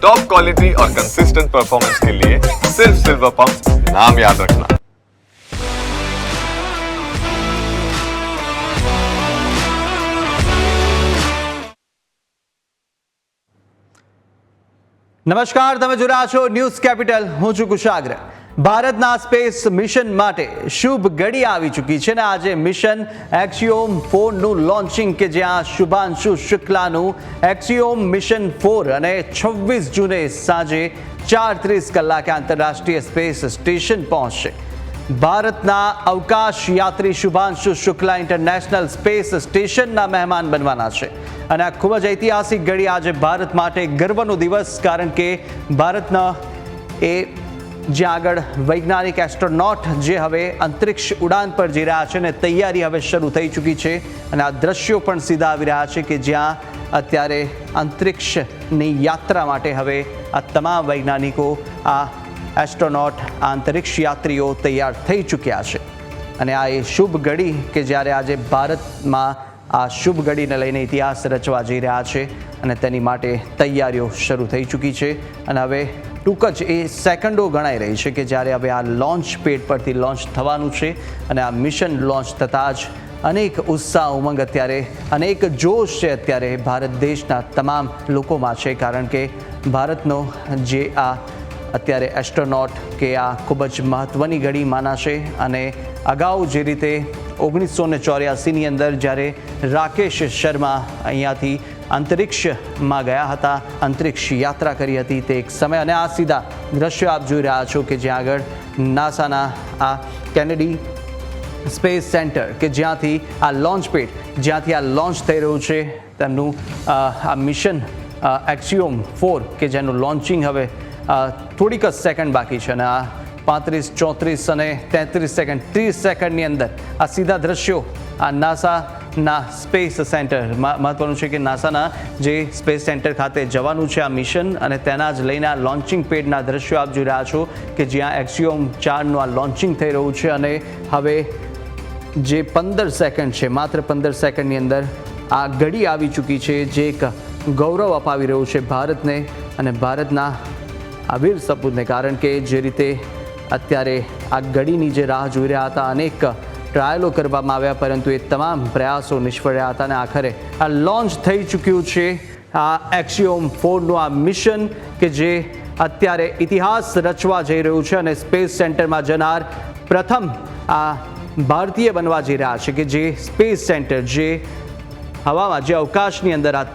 Top quality और consistent performance के लिए सिर्फ सिल्वर पंप नाम याद रखना। નમસ્કાર, તમે જોઈ રહ્યા છો ન્યૂઝ કેપિટલ. હું છું કુશાગ્ર. ભારતના સ્પેસ મિશન માટે શુભ ઘડી આવી ચૂકી છે ને આજે મિશન એક્સિયોમ 4નું લોન્ચિંગ કે જ્યાં શુભાંશુ શુક્લાનું એક્સિયોમ મિશન 4 અને 26 જૂને સાંજે 4:30 કલાકે આંતરરાષ્ટ્રીય સ્પેસ સ્ટેશન પહોંચશે. ભારતના અવકાશ યાત્રી શુભાંશુ શુક્લા ઇન્ટરનેશનલ સ્પેસ સ્ટેશનના મહેમાન બનવાના છે અને આ ખૂબ જ ઐતિહાસિક ઘડી આજે ભારત માટે ગર્વનો દિવસ, કારણ કે ભારતના એ જ્યાં આગળ વૈજ્ઞાનિક એસ્ટ્રોનોટ જે હવે અંતરિક્ષ ઉડાન પર જઈ રહ્યા છે ને તૈયારી હવે શરૂ થઈ ચૂકી છે અને આ દ્રશ્યો પણ સીધા આવી રહ્યા છે કે જ્યાં અત્યારે અંતરિક્ષની યાત્રા માટે હવે આ તમામ વૈજ્ઞાનિકો, આ એસ્ટ્રોનોટ, અંતરિક્ષ યાત્રીઓ તૈયાર થઈ ચૂક્યા છે અને આ એ શુભ ઘડી કે જ્યારે આજે ભારતમાં આ શુભ ઘડીને લઈને ઇતિહાસ રચવા જઈ રહ્યા છે અને તેની માટે તૈયારીઓ શરૂ થઈ ચૂકી છે અને હવે ટૂંક જ એ સેકન્ડો ગણાઈ રહી છે કે જ્યારે હવે આ લોન્ચ પેડ પરથી લોન્ચ થવાનું છે અને આ મિશન લોન્ચ થતાં જ અનેક ઉત્સાહ, ઉમંગ, અત્યારે અનેક જોશ છે અત્યારે ભારત દેશના તમામ લોકોમાં છે, કારણ કે ભારતનો જે આ અત્યારે એસ્ટ્રોનોટ કે આ ખૂબ જ મહત્ત્વની ઘડી માનાશે અને અગાઉ જે રીતે 1984ની અંદર જ્યારે રાકેશ શર્મા અહીંયાથી અંતરિક્ષમાં ગયા હતા, અંતરિક્ષ યાત્રા કરી હતી તે એક સમય, અને આ સીધા દ્રશ્યો આપ જોઈ રહ્યા છો કે જ્યાં આગળ નાસાના આ કેનેડી સ્પેસ સેન્ટર કે જ્યાંથી આ લોન્ચ પેડ, જ્યાંથી આ લોન્ચ થઈ રહ્યું છે તેમનું આ મિશન એક્સિયોમ 4 કે જેનું લોન્ચિંગ હવે થોડીક જ સેકન્ડ બાકી છે અને આ 35, 34 અને 33 સેકન્ડ, 30 સેકન્ડની અંદર આ સીધા દ્રશ્યો આ નાસાના સ્પેસ સેન્ટર, મહત્વનું છે કે નાસાના જે સ્પેસ સેન્ટર ખાતે જવાનું છે આ મિશન અને તેના જ લઈને આ લોન્ચિંગ પેડના દ્રશ્યો આપ જોઈ રહ્યા છો કે જ્યાં એક્સિયોમ 4નું આ લોન્ચિંગ થઈ રહ્યું છે અને હવે જે 15 સેકન્ડ છે, માત્ર 15 સેકન્ડની અંદર આ ઘડી આવી ચૂકી છે જે એક ગૌરવ અપાવી રહ્યું છે ભારતને અને ભારતના આ વીર સપૂતને, કારણ કે જે રીતે અત્યારે આ ઘડીની જે રાહ જોઈ રહ્યા હતા, અનેક ટ્રાયલો કરવામાં આવ્યા પરંતુ એ તમામ પ્રયાસો નિષ્ફળ રહ્યા હતા અને આખરે આ લોન્ચ થઈ ચૂક્યું છે આ એક્સિયોમ 4નું આ મિશન કે જે અત્યારે ઇતિહાસ રચવા જઈ રહ્યું છે અને સ્પેસ સેન્ટરમાં જનાર પ્રથમ આ ભારતીય બનવા જઈ રહ્યા છે કે જે સ્પેસ સેન્ટર જે હવામાં, જે અવકાશની અંદર આ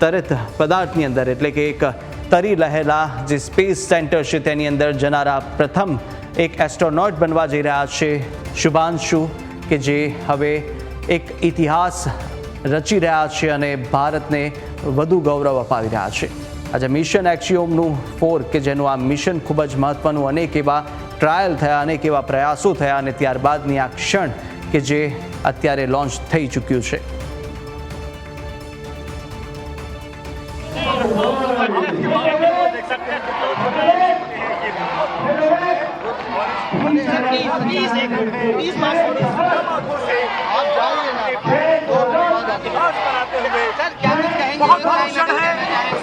તરત પદાર્થની અંદર, એટલે કે એક તરી રહેલા જે સ્પેસ સેન્ટર છે તેની અંદર જનારા પ્રથમ એક એસ્ટ્રોનોટ બનવા જઈ રહ્યા છે શુભાંશુ, કે જે હવે એક ઇતિહાસ રચી રહ્યા છે અને ભારતને વધુ ગૌરવ અપાવી રહ્યા છે. આજે મિશન એક્સિયોમનું 4 કે જેનું આ મિશન ખૂબ જ મહત્ત્વનું, અનેક એવા ટ્રાયલ થયા, અનેક એવા પ્રયાસો થયા અને ત્યારબાદની આ ક્ષણ કે જે અત્યારે લોન્ચ થઈ ચૂક્યું છે.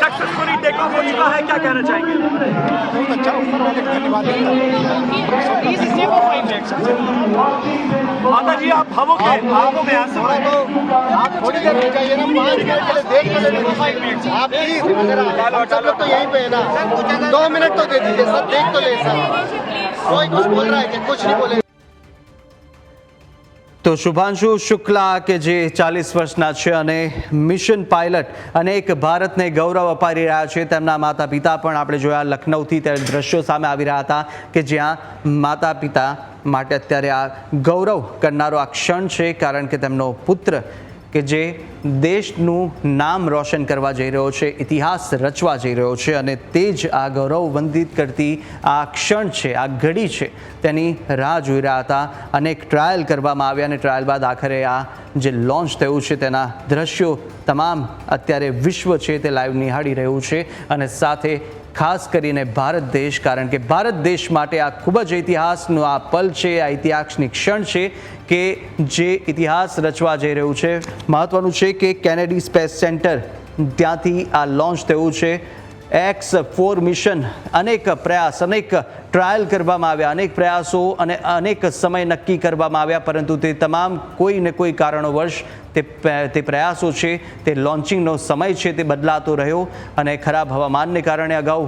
सक्सेसफुली टेक ऑफ हो चुका है, क्या कहना चाहेंगे? बहुत अच्छा, धन्यवाद. माता जी आप भावुक हैं, आंखों में आंसू हैं, आप थोड़ी देर रुक जाइए ना, 5 मिनट के लिए देख तो लेते. आप प्लीज, सब लोग तो यहीं पे है ना, 2 मिनट तो दे दीजिए सर, देख तो ले सर. कोई कुछ बोल रहा है कि कुछ नहीं बोले. તો શુભાંશુ શુક્લા કે જે 40 વર્ષના છે અને મિશન પાયલટ અને એક ભારતને ગૌરવ અપાવી રહ્યા છે, તેમના માતા પિતા પણ આપણે જોયા લખનૌથી તે દ્રશ્યો સામે આવી રહ્યા હતા કે જ્યાં માતા પિતા માટે અત્યારે આ ગૌરવ કરનારો આ ક્ષણ છે, કારણ કે તેમનો પુત્ર કે જે દેશનું નામ રોશન કરવા જઈ રહ્યો છે, ઇતિહાસ રચવા જઈ રહ્યો છે અને તે જ આ ગૌરવવંદિત કરતી આ ક્ષણ છે, આ ઘડી છે, તેની રાહ જોઈ રહ્યા હતા. અનેક ટ્રાયલ કરવામાં આવ્યા અને ટ્રાયલ બાદ આખરે આ જે લોન્ચ થયું છે તેના દ્રશ્યો તમામ અત્યારે વિશ્વ છે તે લાઈવ નિહાળી રહ્યું છે અને સાથે ખાસ કરીને ભારત દેશ, કારણ કે ભારત દેશ માટે આ ખૂબ જ ઇતિહાસનો આ પલ છે, આ ઇતિહાસની ક્ષણ છે કે જે ઇતિહાસ રચવા જઈ રહ્યું છે. મહત્વનું છે કે કેનેડી સ્પેસ સેન્ટર ત્યાંથી આ લોન્ચ થયું છે X4 મિશન અનેક પ્રયાસ, અનેક ટ્રાયલ કરવામાં આવ્યા, અનેક પ્રયાસો અને અનેક સમય નક્કી કરવામાં આવ્યા, પરંતુ તે તમામ કોઈ ને કોઈ કારણોવશ તે પ્રયાસો છે, તે લોન્ચિંગનો સમય છે તે બદલાતો રહ્યો અને ખરાબ હવામાનને કારણે અગાઉ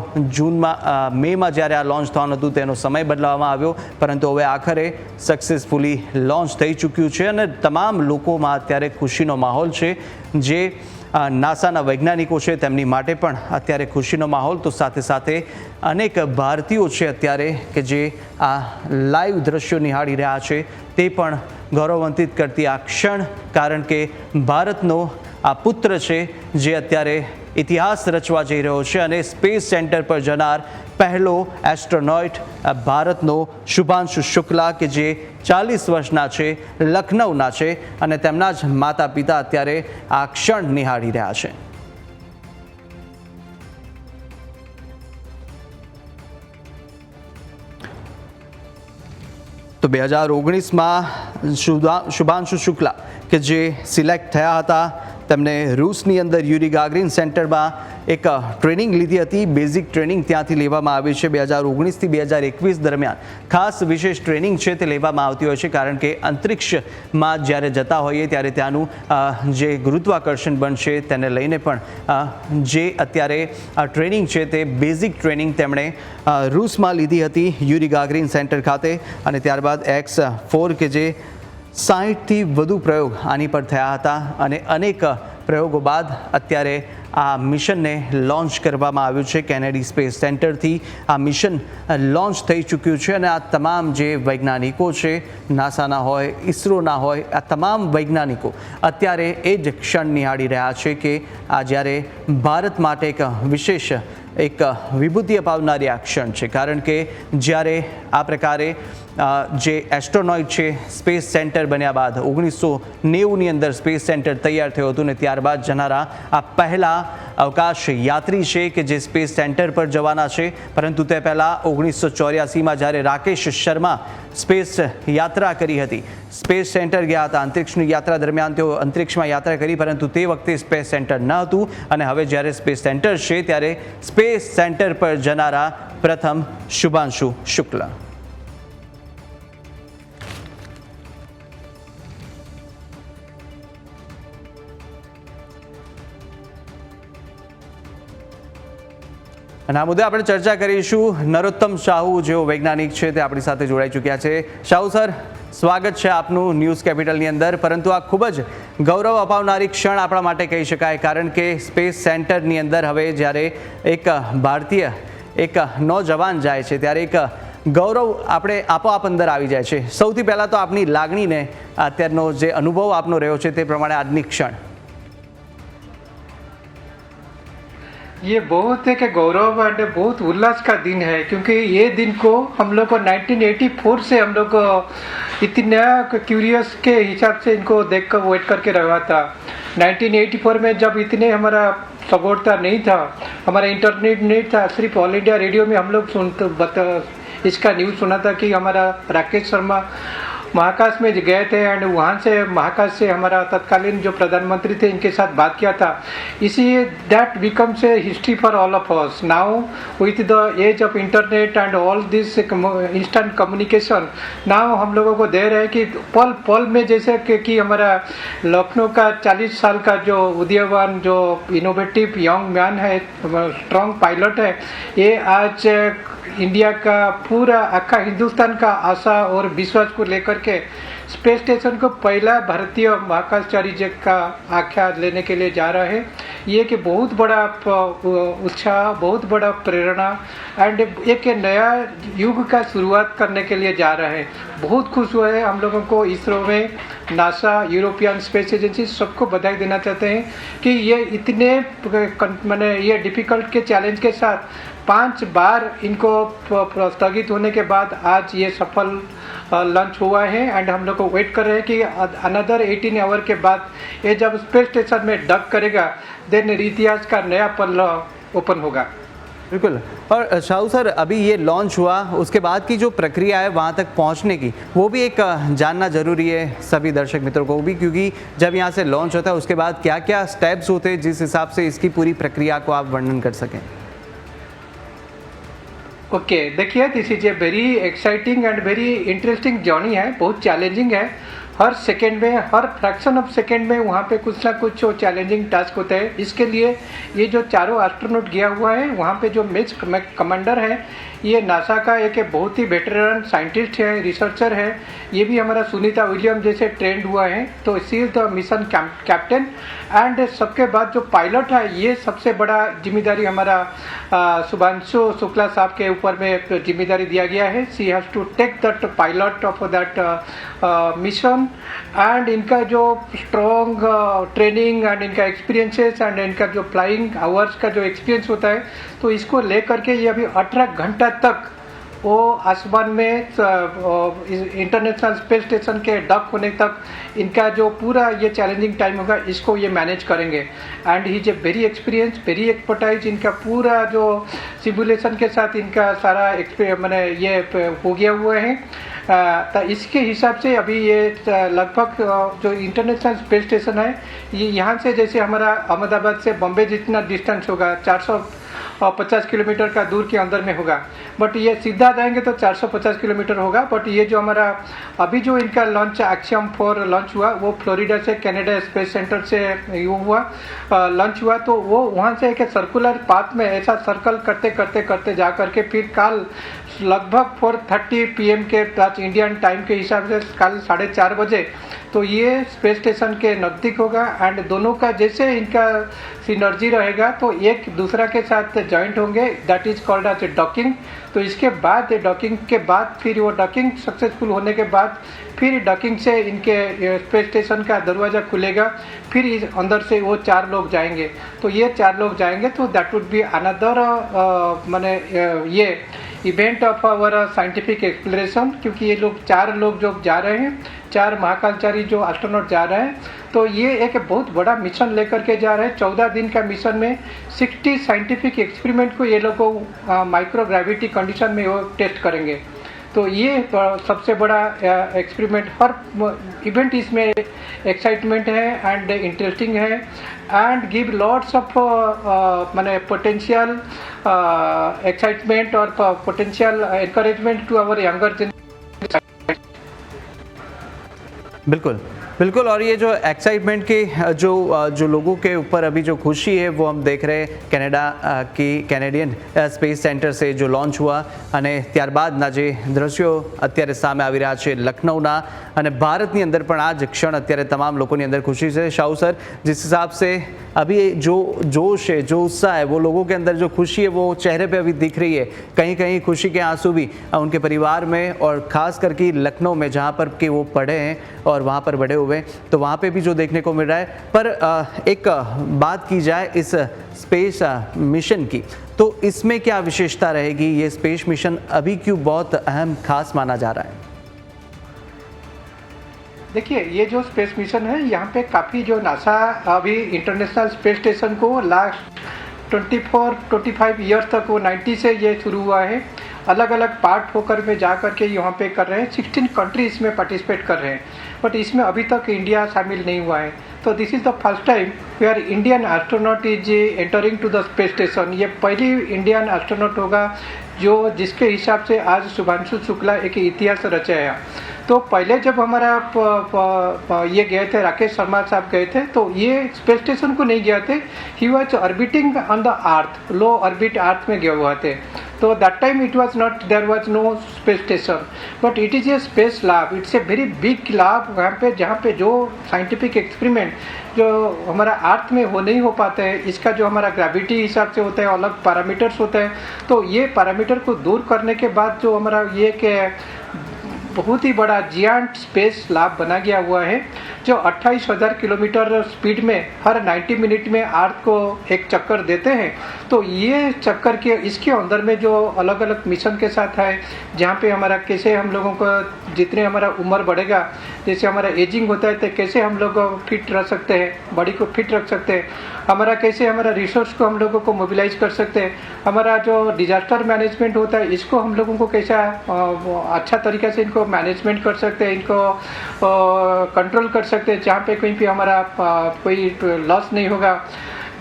મેમાં જ્યારે આ લોન્ચ થવાનું હતું તેનો સમય બદલાવવામાં આવ્યો, પરંતુ હવે આખરે સક્સેસફુલી લોન્ચ થઈ ચૂક્યું છે અને તમામ લોકોમાં અત્યારે ખુશીનો માહોલ છે. જે નાસાના વૈજ્ઞાનિકો છે તેમની માટે પણ અત્યારે ખુશીનો માહોલ, તો સાથે સાથે અનેક ભારતીયો છે અત્યારે કે જે આ લાઈવ દ્રશ્યો નિહાળી રહ્યા છે તે પણ ગૌરવાન્વિત કરતી આ ક્ષણ, કારણ કે ભારતનો આ પુત્ર છે જે અત્યારે ઇતિહાસ રચવા જઈ રહ્યો છે અને સ્પેસ સેન્ટર પર જનાર પહેલો એસ્ટ્રોનોટ ભારતનો શુભાંશુ શુક્લા કે જે 40 વર્ષના છે, લખનૌના છે અને તેમના જ માતા પિતા અત્યારે આ ક્ષણ નિહાળી રહ્યા છે. તો 2019માં શુભાંશુ શુક્લા કે જે સિલેક્ટ થયા હતા, તેમને રૂસની અંદર યુરી ગાગરીન સેન્ટરમાં એક ટ્રેનિંગ લીધી હતી, બેઝિક ટ્રેનિંગ ત્યાંથી લેવામાં આવી છે. 2019થી 2021 દરમિયાન ખાસ વિશેષ ટ્રેનિંગ છે તે લેવામાં આવતી હોય છે, કારણ કે અંતરિક્ષમાં જ્યારે જતા હોઈએ ત્યારે ત્યાંનું જે ગુરુત્વાકર્ષણ બળ છે તેને લઈને પણ જે અત્યારે ટ્રેનિંગ છે તે બેઝિક ટ્રેનિંગ તેમણે રૂસમાં લીધી હતી યુરી ગાગરીન સેન્ટર ખાતે અને ત્યારબાદ X4 કે જે 60થી વધુ પ્રયોગ આની પર થયા હતા અને અનેક પ્રયોગો બાદ અત્યારે આ મિશનને લોન્ચ કરવામાં આવ્યું છે. કેનેડી સ્પેસ સેન્ટરથી આ મિશન લોન્ચ થઈ ચૂક્યું છે અને આ તમામ જે વૈજ્ઞાનિકો છે, નાસાના હોય, ઇસરોના હોય, આ તમામ વૈજ્ઞાનિકો અત્યારે એ જ ક્ષણ નિહાળી રહ્યા છે કે આ જ્યારે ભારત માટે એક વિશેષ એક વિભૂતિ અપાવનારી આ ક્ષણ છે, કારણ કે જ્યારે આ પ્રકારે જે એસ્ટ્રોનોઇટ છે સ્પેસ સેન્ટર બન્યા બાદ 1990ની અંદર સ્પેસ સેન્ટર તૈયાર થયું હતું ને ત્યારબાદ જનારા આ પહેલા અવકાશ યાત્રી છે કે જે સ્પેસ સેન્ટર પર જવાના છે. પરંતુ તે પહેલાં 1984માં જ્યારે રાકેશ શર્મા સ્પેસ યાત્રા કરી હતી, સ્પેસ સેન્ટર ગયા હતા, અંતરિક્ષની યાત્રા દરમિયાન તેઓ અંતરિક્ષમાં યાત્રા કરી, પરંતુ તે વખતે સ્પેસ સેન્ટર ન હતું અને હવે જ્યારે સ્પેસ સેન્ટર છે ત્યારે સ્પેસ સેન્ટર પર જનારા પ્રથમ શુભાંશુ શુક્લા. અને આ મુદ્દે આપણે ચર્ચા કરીશું. નરોત્તમ શાહુ જેઓ વૈજ્ઞાનિક છે તે આપણી સાથે જોડાઈ ચૂક્યા છે. શાહુ સર, સ્વાગત છે આપનું ન્યૂઝ કેપિટલની અંદર. પરંતુ આ ખૂબ જ ગૌરવ અપાવનારી ક્ષણ આપણા માટે કહી શકાય, કારણ કે સ્પેસ સેન્ટરની અંદર હવે જ્યારે એક ભારતીય એક નોજવાન જાય છે ત્યારે એક ગૌરવ આપણે આપોઆપ અંદર આવી જાય છે. સૌથી પહેલાં તો આપની લાગણીને, અત્યારનો જે અનુભવ આપનો રહ્યો છે તે પ્રમાણે આજની ક્ષણ. ये बहुत एक गौरव और बहुत उल्लास का दिन है, क्योंकि ये दिन को हम लोग को 1984 से हम लोग इतना क्यूरियस के हिसाब से इनको देख कर वेट करके रहा था. 1984 में जब इतने हमारा सपोर्टता नहीं था, हमारा इंटरनेट नहीं था, सिर्फ ऑल इंडिया रेडियो में हम लोग इसका न्यूज़ सुना था कि हमारा राकेश शर्मा महाकाश में गए थे एंड वहाँ से महाकाश से हमारा तत्कालीन जो प्रधानमंत्री थे इनके साथ बात किया था. इसी that becomes a history for all of us. Now with the age of internet and all this instant communication, now हम लोगों को दे रहे हैं कि पल पल में, जैसे कि हमारा लखनऊ का 40 साल का जो उदयवान जो इनोवेटिव यंग मैन है, स्ट्रॉन्ग पायलट है, ये आज इंडिया का पूरा आखा हिंदुस्तान का आशा और विश्वास को लेकर के स्पेस स्टेशन को पहला भारतीय महाकाशचारी का आख्या लेने के लिए जा रहा है. ये कि बहुत बड़ा उत्साह, बहुत बड़ा प्रेरणा एंड एक नया युग का शुरुआत करने के लिए जा रहे हैं. बहुत खुश हुए हैं हम लोगों को. इसरो में, नासा, यूरोपियन स्पेस एजेंसी सबको बधाई देना चाहते हैं कि ये इतने मैंने ये डिफ़िकल्ट के चैलेंज के साथ 5 बार इनको स्थगित होने के बाद आज ये सफल लॉन्च हुआ है एंड हम लोग को वेट कर रहे हैं कि अनदर 18 आवर के बाद ये जब स्पेस स्टेशन में डक करेगा देन इतिहास का नया पन्ना ओपन होगा. बिल्कुल. और शाहू सर, अभी ये लॉन्च हुआ, उसके बाद की जो प्रक्रिया है वहाँ तक पहुँचने की, वो भी एक जानना ज़रूरी है सभी दर्शक मित्रों को भी, क्योंकि जब यहाँ से लॉन्च होता है उसके बाद क्या क्या स्टेप्स होते हैं जिस हिसाब से इसकी पूरी प्रक्रिया को आप वर्णन कर सकें. ओके देखिए, this is a very exciting and very interesting journey है, बहुत चैलेंजिंग है। हर सेकेंड में, हर फ्रैक्शन ऑफ सेकेंड में वहाँ पे कुछ ना कुछ चैलेंजिंग टास्क होता है। इसके लिए ये जो चारों एस्ट्रोनॉट गया हुआ है, वहाँ पे जो मिस कमांडर है, ये नासा का एक बहुत ही वेटरन साइंटिस्ट है, रिसर्चर है। ये भी हमारा सुनीता विलियम जैसे ट्रेंड हुआ है, तो she is the mission captain. And सबके बाद जो पायलट है, ये सबसे बड़ा जिम्मेदारी हमारा शुभांशु शुक्ला साहब के ऊपर में जिम्मेदारी दिया गया है। She has to take that pilot of that mission. And इनका जो स्ट्रॉन्ग ट्रेनिंग एंड इनका एक्सपीरियंसेस एंड इनका जो फ्लाइंग आवर्स का जो एक्सपीरियंस होता है, तो इसको लेकर के ये अभी 18 घंटा तक वो आसमान में international space station K duck होने तक इनका जो पूरा ये चैलेंजिंग टाइम होगा, इसको ये मैनेज करेंगे। And he is a very experience, very expertise. इनका पूरा जो सिमुलेशन के साथ इनका सारा मैंने ये हो गया हुआ है। तो इसके हिसाब से अभी ये लगभग जो इंटरनेशनल स्पेस स्टेशन है, ये यहाँ से जैसे हमारा अहमदाबाद से बॉम्बे जितना डिस्टेंस होगा, 450 किलोमीटर का दूर के अंदर में होगा। बट ये सीधा जाएंगे तो 450 किलोमीटर होगा। बट ये जो हमारा अभी जो इनका लॉन्च एक्सियम 4 लॉन्च हुआ, वो फ्लोरिडा से कनाडा स्पेस सेंटर से लॉन्च हुआ। तो वो वहाँ से एक सर्कुलर पाथ में ऐसा सर्कल करते करते करते जा करके फिर कल लगभग 4:30 PM के पास इंडियन टाइम के हिसाब से कल 4:30 बजे तो ये स्पेस स्टेशन के नज़दीक होगा। एंड दोनों का जैसे इनका सिनर्जी रहेगा, तो एक दूसरा के साथ जॉइंट होंगे, that is called as a docking. तो इसके बाद डॉकिंग के बाद फिर वो डॉकिंग सक्सेसफुल होने के बाद फिर डॉकिंग से इनके स्पेस स्टेशन का दरवाज़ा खुलेगा, फिर इस अंदर से वो 4 लोग जाएंगे। तो ये 4 लोग जाएंगे, तो दैट वुड बी अनदर माने ये event of our scientific exploration. क्योंकि ये लोग 4 लोग जो जा रहे हैं, 4 महाकालचारी जो एस्ट्रोनॉट जा रहे हैं, तो ये एक बहुत बड़ा मिशन लेकर के जा रहे हैं। 14 दिन का मिशन में 60 साइंटिफिक एक्सपेरिमेंट को ये लोग को माइक्रोग्रेविटी कंडीशन में वो टेस्ट करेंगे। तो ये सबसे बड़ा एक्सपेरिमेंट, हर इवेंट इसमें एक्साइटमेंट है एंड इंटरेस्टिंग है एंड गिव लॉट्स ऑफ माने पोटेंशियल एक्साइटमेंट और potential encouragement to our younger generation. बिल्कुल बिल्कुल। और ये जो एक्साइटमेंट की जो लोगों के ऊपर अभी जो खुशी है, वो हम देख रहे हैं कनाडा की कैनेडियन સ્પેસ સેન્ટર से जो लॉन्च हुआ અને ત્યારબાદના જે દ્રશ્યો અત્યારે સામે આવી રહ્યા છે લખનઉના, અને ભારતની અંદર પણ આ જ ક્ષણ અત્યારે તમામ લોકોની અંદર खुशी છે। शाहू सर, जिस हिसाब से अभी जो जोश है, जो उत्साह है, वो लोगों के अंदर जो खुशी है वो चेहरे पे अभी दिख रही है। कहीं कहीं खुशी के आंसू भी उनके परिवार में, और ख़ास करके लखनऊ में जहाँ पर कि वो पढ़े हैं और वहाँ पर बड़े हुए, तो वहाँ पे भी जो देखने को मिल रहा है। पर एक बात की जाए इस स्पेस मिशन की, तो इसमें क्या विशेषता रहेगी? ये स्पेस मिशन अभी क्यों बहुत अहम खास माना जा रहा है? देखिए, ये जो स्पेस मिशन है, यहाँ पे काफ़ी जो नासा अभी इंटरनेशनल स्पेस स्टेशन को लास्ट 24-25 ईयर्स तक, वो 90 से ये शुरू हुआ है, अलग अलग पार्ट होकर में जा कर के यहाँ पे कर रहे हैं। 16 कंट्री इसमें पार्टिसिपेट कर रहे हैं, बट इसमें अभी तक इंडिया शामिल नहीं हुआ है। तो this is the first time where Indian astronaut is entering to the space station. ये पहली इंडियन एस्ट्रोनॉट होगा जो जिसके हिसाब से आज शुभांशु शुक्ला एक इतिहास रचाया। तो पहले जब हमारा ये गए थे, राकेश शर्मा साहब गए थे, तो ये स्पेस स्टेशन को नहीं गए थे, he was orbiting on the earth, low orbit earth में गए हुए थे। तो that time it was not, there was no space station, but it is a space lab. It's a very big lab, वहाँ पे जहाँ पे जो साइंटिफिक एक्सपेरिमेंट जो हमारा अर्थ में हो नहीं हो पाते हैं, इसका जो हमारा ग्रेविटी हिसाब से होता है, अलग पैरामीटर्स होते हैं, तो ये पैरामीटर को दूर करने के बाद जो हमारा ये के बहुत ही बड़ा जियांट स्पेस लैब बना गया हुआ है, जो 28,000 किलोमीटर स्पीड में हर 90 मिनट में अर्थ को एक चक्कर देते हैं। तो ये चक्कर के इसके अंदर में जो अलग अलग मिशन के साथ है, जहाँ पे हमारा कैसे हम लोगों को जितने हमारा उम्र बढ़ेगा, जैसे हमारा एजिंग होता है, तो कैसे हम लोग फिट रह सकते हैं, बॉडी को फिट रख सकते हैं, हमारा कैसे हमारा रिसोर्स को हम लोगों को मोबिलाइज कर सकते हैं, हमारा जो डिजास्टर मैनेजमेंट होता है, इसको हम लोगों को कैसा अच्छा तरीके से इनको मैनेजमेंट कर सकते हैं, इनको कंट्रोल कर सकते हैं, जहाँ पे कहीं भी हमारा कोई लॉस नहीं होगा।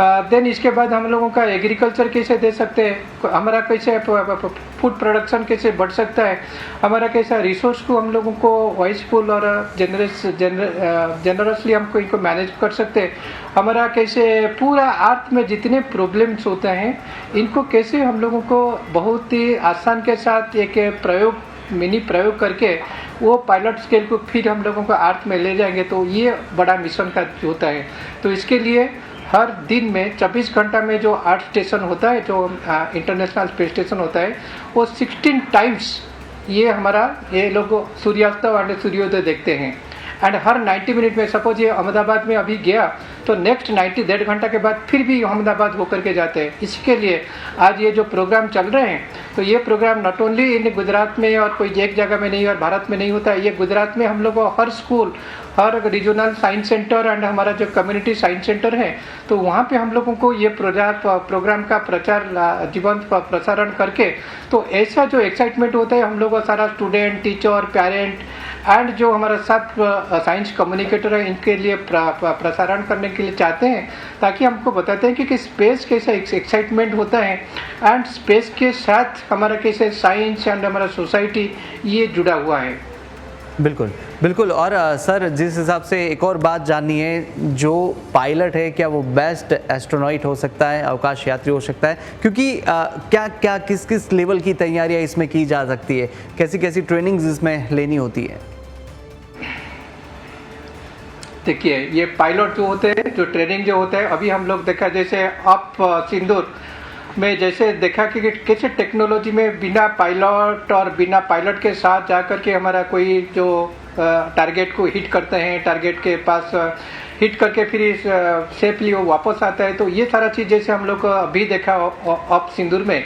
देन इसके बाद हम लोगों का एग्रीकल्चर कैसे दे सकते हैं, हमारा कैसे फूड प्रोडक्शन कैसे बढ़ सकता है, हमारा कैसा रिसोर्स को हम लोगों को वाइसफुल और जनरसली हमको इनको मैनेज कर सकते हैं, हमारा कैसे पूरा अर्थ में जितने प्रॉब्लम्स होते हैं इनको कैसे हम लोगों को बहुत ही आसान के साथ एक मिनी प्रयोग करके वो पायलट स्केल को फिर हम लोगों को अर्थ में ले जाएंगे। तो ये बड़ा मिशन का होता है। तो इसके लिए हर दिन में 24 घंटा में जो अर्थ स्टेशन होता है, जो इंटरनेशनल स्पेस स्टेशन होता है, वो 16 टाइम्स ये लोग सूर्यास्त और सूर्योदय देखते हैं। एंड हर 90 मिनट में, सपोज ये अहमदाबाद में अभी गया तो नेक्स्ट 1.5 घंटा के बाद फिर भी अहमदाबाद होकर के जाते हैं। इसके लिए आज ये जो प्रोग्राम चल रहे हैं, तो ये program not only in Gujarat में और कोई एक जगह में नहीं और भारत में नहीं होता है, ये गुजरात में हम लोग को हर स्कूल, हर रीजनल साइंस सेंटर एंड हमारा जो कम्युनिटी साइंस सेंटर है, तो वहाँ पे हम लोगों को ये प्रोग्राम का जीवंत प्रसारण करके, तो ऐसा जो एक्साइटमेंट होता है हम लोग का सारा स्टूडेंट, टीचर, पेरेंट एंड जो हमारा साथ साइंस कम्युनिकेटर है, इनके लिए प्रसारण करने के लिए चाहते हैं, ताकि हमको बताते हैं कि स्पेस कैसा एक्साइटमेंट होता है एंड स्पेस के साथ हमारा कैसे साइंस एंड हमारा सोसाइटी ये जुड़ा हुआ है। बिल्कुल बिल्कुल। और सर, जिस हिसाब से एक और बात जाननी है, जो पायलट है क्या वो बेस्ट एस्ट्रोनॉट हो सकता है, अवकाश यात्री हो सकता है? क्योंकि क्या क्या किस किस लेवल की तैयारियां इसमें की जा सकती है, कैसी कैसी ट्रेनिंग्स इसमें लेनी होती है? देखिए, ये पायलट जो होते हैं, जो ट्रेनिंग जो होता है, अभी हम लोग देखा जैसे अप सिंदूर में जैसे देखा कि कैसे टेक्नोलॉजी में बिना पायलट और बिना पायलट के साथ जाकर के हमारा कोई जो टारगेट को हिट करते हैं, टारगेट के पास हिट करके फिर सेफली वो वापस आता है। तो ये सारा चीज़ जैसे हम लोग अभी देखा अप सिंदूर में,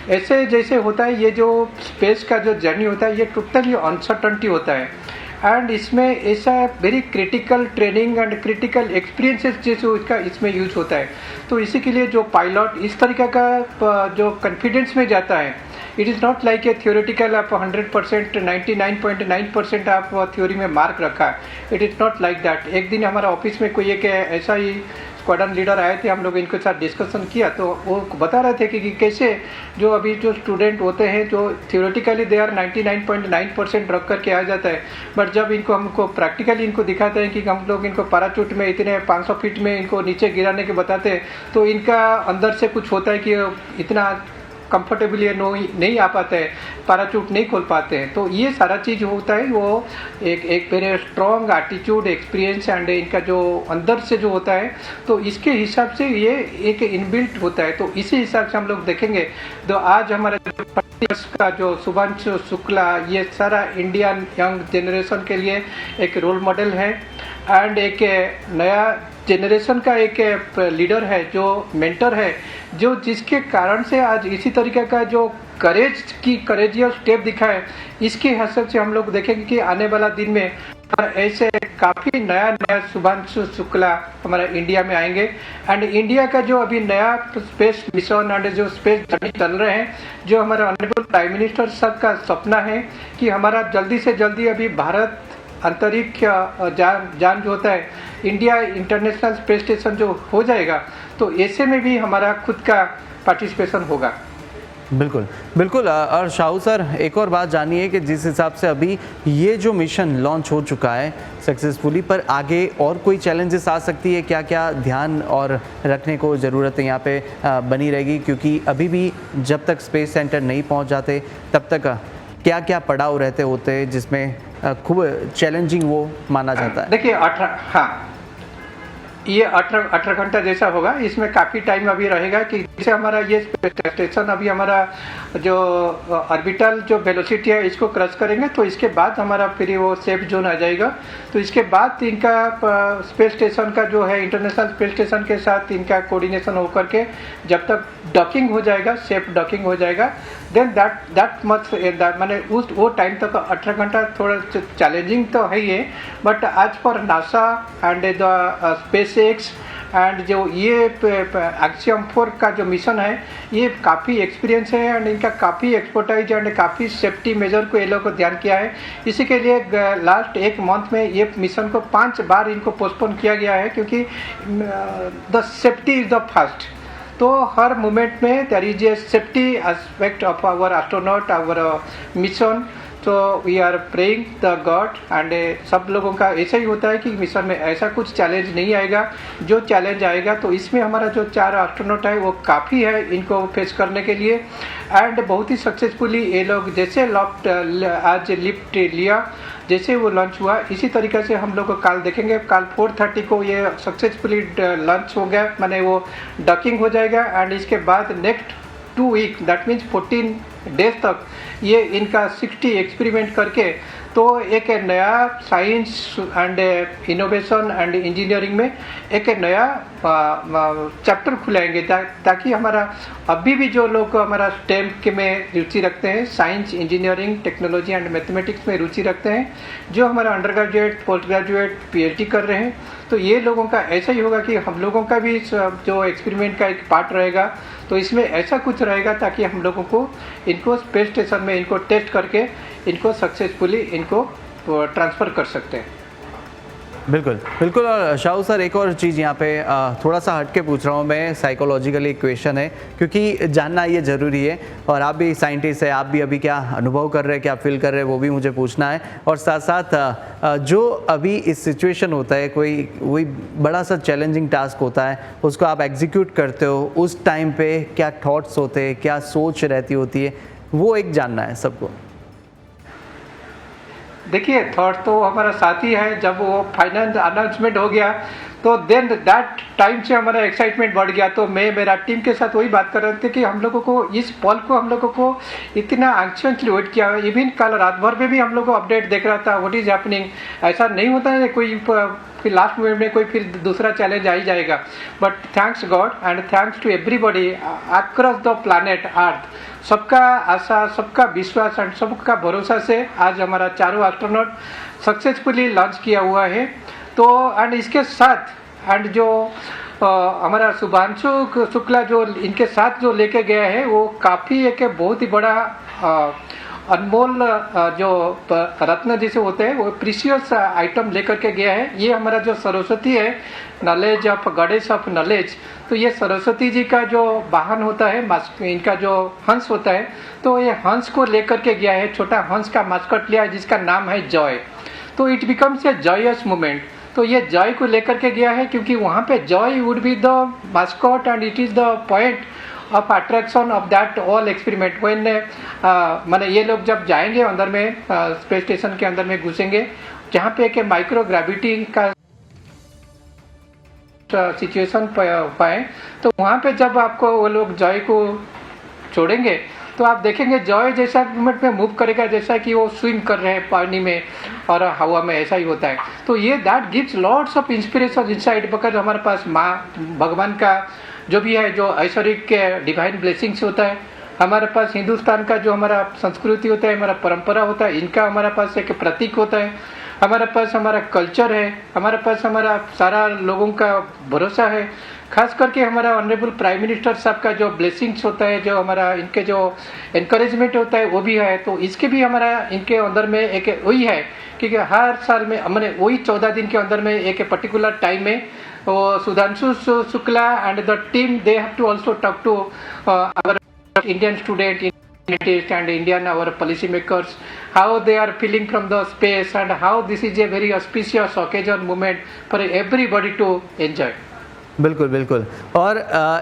ऐसे जैसे होता है, ये जो स्पेस का जो जर्नी होता है, ये टोटली अनसर्टनिटी होता है एंड इसमें ऐसा very critical training and critical experiences जैसे इसमें यूज होता है। तो इसी के लिए जो पायलट इस तरीके का जो कॉन्फिडेंस में जाता है, it is not like a theoretical आप 100% 99.9% आप थ्योरी में मार्क रखा है, it is not like that. एक दिन हमारा ऑफिस में कोई एक ऐसा ही स्क्वाड्रन लीडर आए थे, हम लोग इनके साथ डिस्कशन किया, तो वो बता रहे थे कि कैसे जो अभी जो स्टूडेंट होते हैं, जो थियोरेटिकली दे आर 99.9% रख करके आ जाता है, बट जब हमको प्रैक्टिकली इनको दिखाते हैं कि हम लोग इनको पैराचूट में इतने 500 फीट में इनको नीचे गिराने के बताते हैं, तो इनका अंदर से कुछ होता है कि इतना कंफर्टेबली नहीं आ पाते हैं, पैराचूट नहीं खोल पाते हैं। तो ये सारा चीज़ होता है, वो एक very strong attitude, experience and इनका जो अंदर से जो होता है, तो इसके हिसाब से ये एक इनबिल्ट होता है। तो इसी हिसाब से हम लोग देखेंगे तो आज हमारे का जो शुभांशु शुक्ला, ये सारा इंडियन यंग जनरेशन के लिए एक रोल मॉडल है एंड एक नया जनरेशन का एक लीडर है, जो मेंटर है, जो जिसके कारण से आज इसी तरीके का जो करेजियस स्टेप दिखाए, इसके हिसाब से हम लोग देखेंगे कि आने वाला दिन में ऐसे काफ़ी नया शुभांशु शुक्ला हमारा इंडिया में आएंगे एंड इंडिया का जो अभी नया स्पेस मिशन एंड जो स्पेस जर्नी चल रहे हैं, जो हमारा ऑनरेबल प्राइम मिनिस्टर साहब का सपना है कि हमारा जल्दी से जल्दी अभी भारत अंतरिक्ष जान जो होता है, इंडिया इंटरनेशनल स्पेस स्टेशन जो हो जाएगा, तो ऐसे में भी हमारा खुद का पार्टिसिपेशन होगा। बिल्कुल बिल्कुल। और शाहू सर, एक और बात जानिए कि जिस हिसाब से अभी ये जो मिशन लॉन्च हो चुका है सक्सेसफुली, पर आगे और कोई चैलेंजेस आ सकती है? क्या क्या ध्यान और रखने को ज़रूरत है यहाँ पे बनी रहेगी? क्योंकि अभी भी जब तक स्पेस सेंटर नहीं पहुँच जाते तब तक क्या क्या पड़ाव रहते होते हैं जिसमें खूब चैलेंजिंग वो माना जाता है? देखिए, ये 18 घंटा जैसा होगा, इसमें काफ़ी टाइम अभी रहेगा कि जैसे हमारा ये स्टेशन अभी हमारा जो ऑर्बिटल जो वेलोसिटी है इसको क्रॉस करेंगे, तो इसके बाद हमारा फिर वो सेफ जोन आ जाएगा। तो इसके बाद इनका स्पेस स्टेशन का जो है इंटरनेशनल स्पेस स्टेशन के साथ इनका कोऑर्डिनेशन होकर के जब तक डॉकिंग हो जाएगा, सेफ डॉकिंग हो जाएगा, देन दैट मच मैंने वो टाइम तक 18 घंटा थोड़ा चैलेंजिंग तो है ही है, बट आज for NASA and the space x and जो ये एक्सियम 4 का जो मिशन है ये काफ़ी एक्सपीरियंस है एंड इनका काफ़ी एक्सपर्टाइज एंड काफ़ी सेफ्टी मेजर को ये लोग को ध्यान किया है। इसी के लिए लास्ट एक मंथ में ये मिशन को 5 बार इनको पोस्टपोन किया गया है, क्योंकि the safety is the first. तो हर मोमेंट में there is a safety aspect of our astronaut, our mission. तो we are praying the God and सब लोगों का ऐसा ही होता है कि मिशन में ऐसा कुछ चैलेंज नहीं आएगा। जो चैलेंज आएगा तो इसमें हमारा जो 4 एस्ट्रोनॉट है वो काफ़ी है इनको फेस करने के लिए। एंड बहुत ही सक्सेसफुली ये लोग जैसे आज लिफ्ट लिया, जैसे वो लॉन्च हुआ, इसी तरीके से हम लोग कल देखेंगे। कल 4:30 को ये सक्सेसफुली लॉन्च हो गया, माने वो डकिंग हो जाएगा। एंड इसके बाद next 2 week that means 14 days तक ये इनका 60 एक्सपेरिमेंट करके तो एक नया science and innovation and engineering में एक नया चैप्टर खुलाएंगे, ताकि हमारा अभी भी जो लोग हमारा स्टेम के में रुचि रखते हैं, science, engineering, technology and mathematics में रुचि रखते हैं, जो हमारा under graduate, post graduate, PhD कर रहे हैं, तो ये लोगों का ऐसा ही होगा कि हम लोगों का भी जो एक्सपेरिमेंट का एक पार्ट रहेगा, तो इसमें ऐसा कुछ रहेगा ताकि हम लोगों को इनको स्पेस स्टेशन में इनको टेस्ट करके इनको सक्सेसफुली इनको ट्रांसफ़र कर सकते हैं। बिल्कुल बिल्कुल। और शाहू सर, एक और चीज़ यहाँ पे थोड़ा सा हट के पूछ रहा हूँ मैं, साइकोलॉजिकली क्वेश्चन है, क्योंकि जानना ये ज़रूरी है, और आप भी साइंटिस्ट है, आप भी अभी क्या अनुभव कर रहे हैं, क्या फील कर रहे हैं, वो भी मुझे पूछना है। और साथ साथ जो अभी इस सिचुएशन होता है, कोई बड़ा सा चैलेंजिंग टास्क होता है, उसको आप एग्जीक्यूट करते हो, उस टाइम पे क्या थॉट्स होते हैं, क्या सोच रहती होती है, वो एक जानना है सबको। देखिए, थॉट तो हमारा साथी है। जब वो फाइनल अनाउंसमेंट हो गया तो देन दैट टाइम से हमारा एक्साइटमेंट बढ़ गया। तो मैं मेरा टीम के साथ वही बात कर रहे थे कि हम लोगों को इस पल को हम लोगों को इतना एंक्शसली वेट किया है। इवन कल रात भर में भी हम लोग को अपडेट देख रहा था व्हाट इज हैपनिंग। ऐसा नहीं होता है कोई फिर लास्ट मोमेंट में कोई फिर दूसरा चैलेंज आ ही जाएगा। But thanks God and thanks to everybody across the planet earth, सबका आशा, सबका विश्वास एंड सबका भरोसा से आज हमारा चारों एस्ट्रोनॉट सक्सेसफुली लॉन्च किया हुआ है। तो एंड इसके साथ एंड जो हमारा शुभांशु शुक्ला जो इनके साथ जो लेके गया है, वो काफ़ी एक बहुत ही बड़ा अनमोल जो रत्न जैसे होते हैं, वो प्रीशियस आइटम लेकर के गया है। ये हमारा जो सरस्वती है, knowledge of goddess of knowledge, तो ये सरस्वती जी का जो वाहन होता है, इनका जो हंस होता है, तो ये हंस को लेकर के गया है। छोटा हंस का मास्कट लिया है जिसका नाम है जॉय। तो it becomes a Joyce moment. तो ये जॉय को लेकर के गया है क्योंकि वहाँ पे Joy would be the mascot and it is the point of attraction of that all experiment. When माने ये लोग जब जाएंगे अंदर में, स्पेस स्टेशन के अंदर में घुसेंगे, जहाँ पे एक माइक्रो ग्रेविटी का सिचुएशन पाए, तो वहाँ पे जब आपको वो लोग जॉय को छोड़ेंगे तो आप देखेंगे जॉय जैसा मूवमेंट में मूव करेगा जैसा कि वो स्विम कर रहे हैं पानी में और हवा में, ऐसा ही होता है। तो ये that gives lots of inspiration inside, because हमारे पास माँ भगवान का जो भी है, जो ऐश्वर्य के डिवाइन ब्लेसिंग्स होता है, हमारे पास हिंदुस्तान का जो हमारा संस्कृति होता है, हमारा परंपरा होता है, इनका हमारे पास एक प्रतीक होता है, हमारे पास हमारा कल्चर है, हमारे पास हमारा सारा लोगों का भरोसा है, खास करके हमारा ऑनरेबल प्राइम मिनिस्टर साहब का जो ब्लेसिंग्स होता है, जो हमारा इनके जो एनकरेजमेंट होता है वो भी है। तो इसके भी हमारा इनके अंदर में एक वही है कि हर साल में हमने वही 14 दिन के अंदर में एक पर्टिकुलर टाइम में वो Sudhanshu Shukla and the team they have to also talk to our Indian student and Indian our policy makers, how they are feeling from the space and how this is a very auspicious occasion moment for everybody to enjoy. बिल्कुल बिल्कुल। और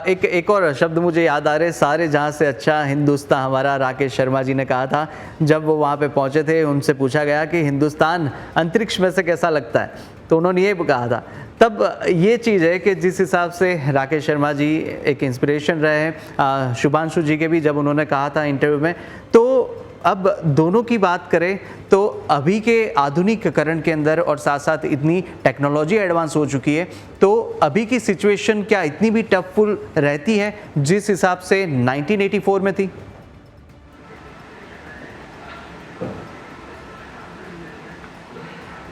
एक और शब्द मुझे याद आ रहे, सारे जहाँ से अच्छा हिंदुस्तान, हमारा राकेश शर्मा जी ने कहा था जब वो वहाँ पे पहुँचे थे, उनसे पूछा गया कि हिंदुस्तान अंतरिक्ष में से कैसा लगता है, तो उन्होंने ये कहा था। तब ये चीज़ है कि जिस हिसाब से राकेश शर्मा जी एक इंस्पिरेशन रहे हैं, शुभांशु जी के भी जब उन्होंने कहा था इंटरव्यू में, तो अब दोनों की बात करें तो अभी के आधुनिकीकरण के अंदर और साथ साथ इतनी टेक्नोलॉजी एडवांस हो चुकी है, तो अभी की सिचुएशन क्या इतनी भी टफुल रहती है जिस हिसाब से 1984 में थी?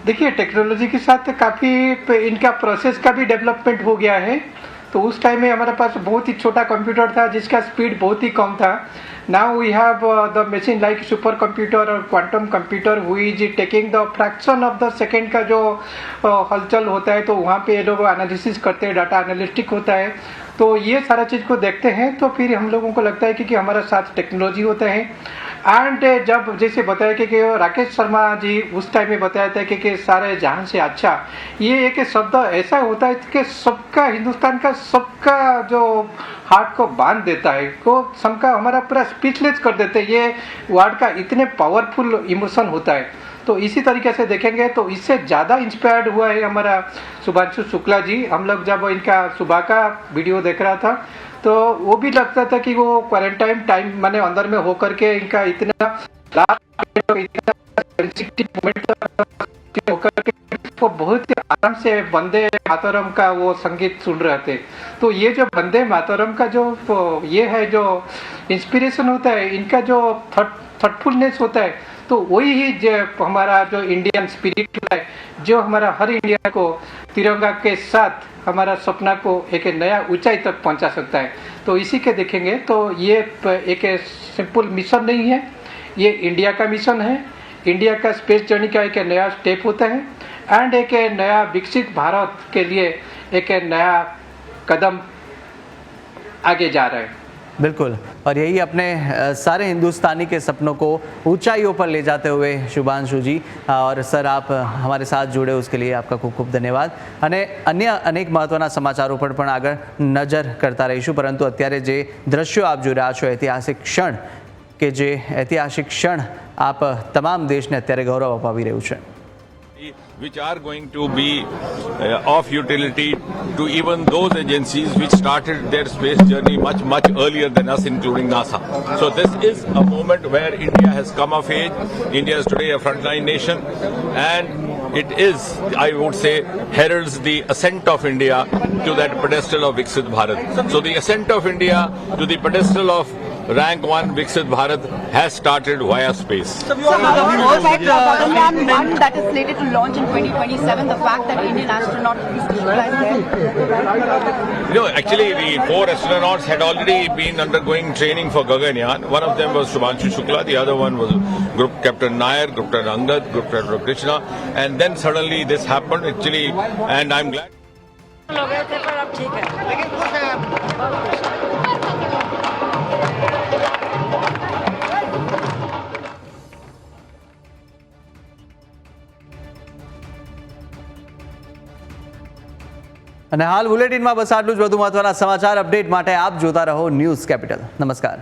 देखिए टेक्नोलॉजी के साथ काफ़ी इनका प्रोसेस का भी डेवलपमेंट हो गया है। तो उस टाइम में हमारे पास बहुत ही छोटा कंप्यूटर था जिसका स्पीड बहुत ही कम था। Now we have the machine like super computer और क्वांटम कंप्यूटर हुई is taking the fraction of the second का जो हलचल होता है, तो वहाँ पे ये लोग एनालिसिस करते हैं, डाटा एनालिस्टिक होता है। तो ये सारा चीज़ को देखते हैं तो फिर हम लोगों को लगता है कि हमारे साथ टेक्नोलॉजी होता है। एंड जब जैसे बताया कि राकेश शर्मा जी उस टाइम में बताया था कि सारे जहां से अच्छा, ये एक शब्द ऐसा होता है कि सबका हिंदुस्तान का सबका जो हार्ट को बांध देता है, को सबका हमारा पूरा स्पीचलेस कर देते हैं। ये वर्ड का इतने पावरफुल इमोशन होता है। तो इसी तरीके से देखेंगे तो इससे ज़्यादा इंस्पायर्ड हुआ है हमारा शुभांशु शुक्ला जी। हम लोग जब इनका सुबह का वीडियो देख रहा था तो वो भी लगता था कि वो क्वारंटाइन टाइम माने अंदर में होकर के इनका इतना होकर के वो बहुत ही आराम से वंदे मातरम का वो संगीत सुन रहे थे। तो ये जो वंदे मातरम का जो ये है जो इंस्पिरेशन होता है, इनका जो थॉटफुलनेस होता है, तो वही ही जो हमारा जो इंडियन स्पिरिट है, जो हमारा हर इंडिया को तिरंगा के साथ हमारा सपना को एक नया ऊंचाई तक पहुंचा सकता है। तो इसी के देखेंगे तो ये एक सिंपल मिशन नहीं है, ये इंडिया का मिशन है। इंडिया का स्पेस जर्नी का एक नया स्टेप होता है एंड एक नया विकसित भारत के लिए एक नया कदम आगे जा रहा है। बिल्कुल, और यही अपने सारे हिंदुस्तानी के सपनों को ऊंचाइयों पर ले जाते हुए शुभांशु जी और सर आप हमारे साथ जुड़े उसके लिए आपका खूब खूब धन्यवाद। અને અન્ય અનેક મહત્વના સમાચારો પર પણ આગળ નજર કરતા રહીશું, પરંતુ અત્યારે જે દ્રશ્યો આપ જોઈ રહ્યા છો ઐતિહાસિક ક્ષણ કે જે ઐતિહાસિક ક્ષણ આપ તમામ દેશને અત્યારે ગૌરવ અપાવી રહ્યું છે, which are going to be of utility to even those agencies which started their space journey much earlier than us, including NASA. So this is a moment where India has come of age. India is today a frontline nation, and it is, I would say, heralds the ascent of India to that pedestal of Viksit Bharat. So the ascent of India to the pedestal of rank 1 Viksit Bharat has started via space. So the Gaganyaan 1 that is slated to launch in 2027, the fact that Indian astronaut Shukla is there? You know, actually the 4 astronauts had already been undergoing training for Gaganyaan. One of them was Shubhanshu Shukla, the other one was Group Captain Nair, Group Captain Angad, Group Captain Krishna, and then suddenly this happened actually, and I'm glad. અને હાલ બુલેટિનમાં બસ આટલું જ। વધુ મહત્વના સમાચાર update માટે આપ જોતા રહો ન્યૂઝ કેપિટલ। નમસ્કાર।